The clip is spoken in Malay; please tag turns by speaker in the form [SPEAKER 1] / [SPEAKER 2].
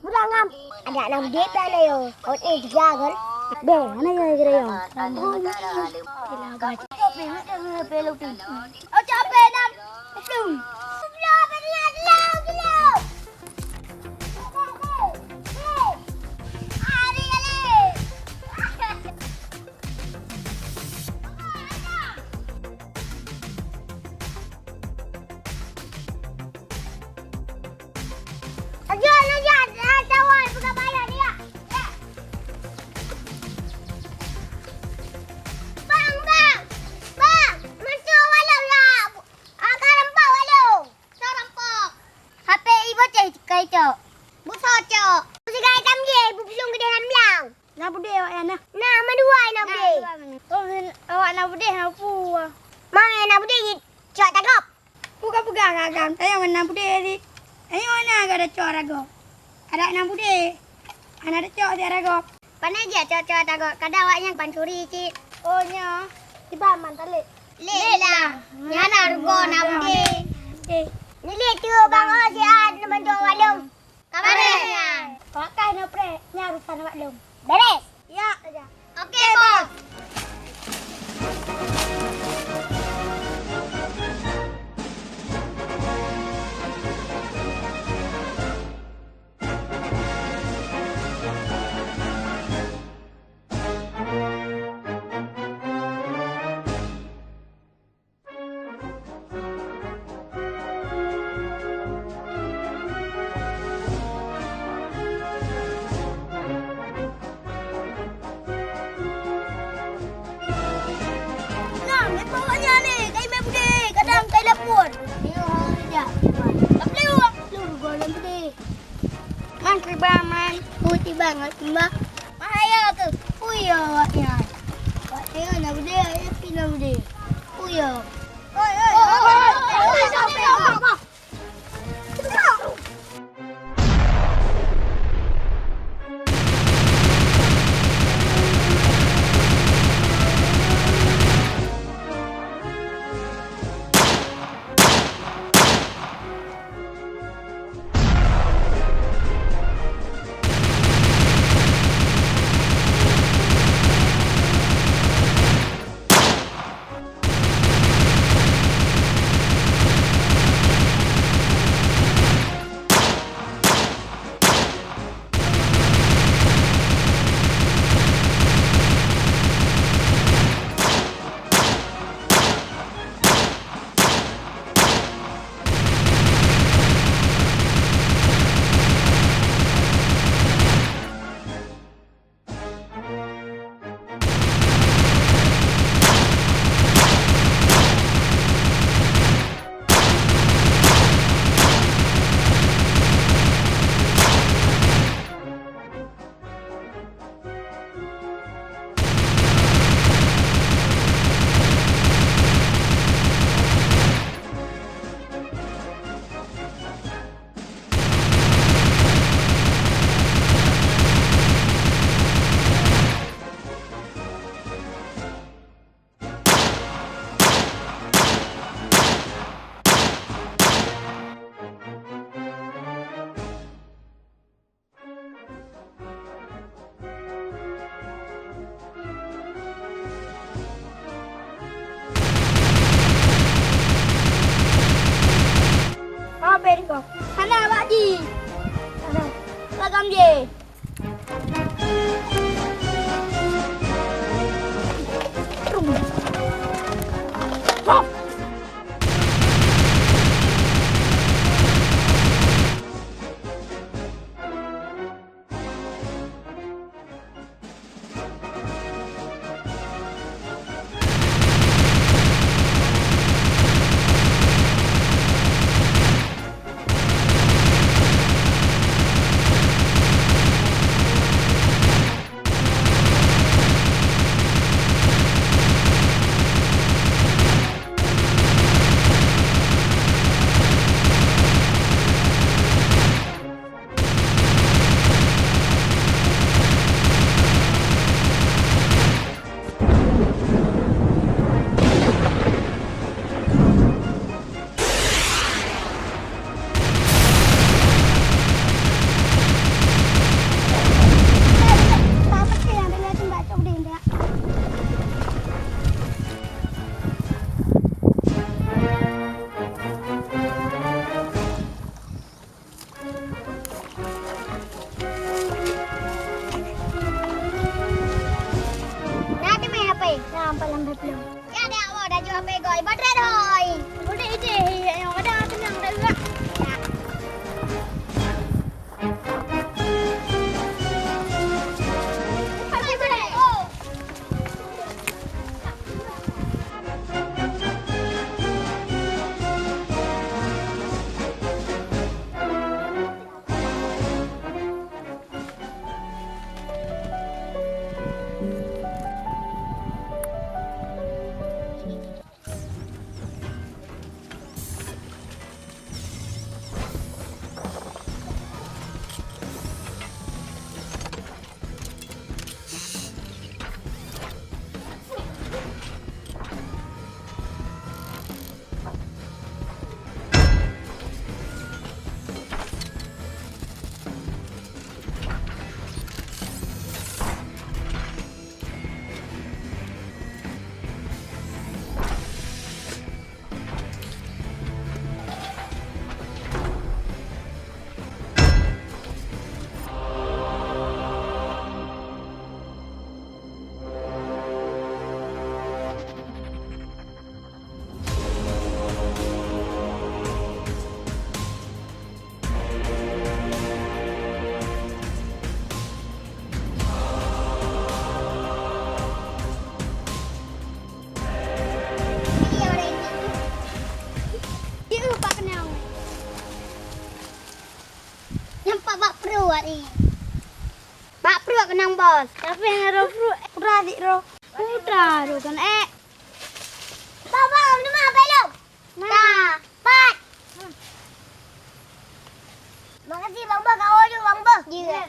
[SPEAKER 1] Budak ngam. Ada enam dia pala yo. Out tiga kan. Be, mana yo kira yo. Hilang gaji. Tapi nak pelu tu. Oh capek nam. Belum. Belum benar belum. Kadang awak yang pancuri cik. Oh nya. Tiba mantan le. Le lah. Nya nargo nak bude. Ni le tu bang oh si ad nak bantu awak dong. Kabarnya. Pakai no pre. Nya urusan awak dong. Beres. Ya saja. Okey bos. Banget mbak, bahaya tu. Puyo awaknya. Awak tengok nak bude, api nak bude. Puyo. Oi. Sana Pak Ji. Sana. Lagam je. Stop. sampai lambat belum. Ya dah awak dah jual pegoi. Baterai dah. Boleh ide. Yang ada tenang dah juga. Pak Pro kenang bos. Tapi ngaro Pro pradik ro. Udah ro kan Baba, ni mah belum. Dah, pat. Makasih Bang Bos, kau je Bang Bos. Ya.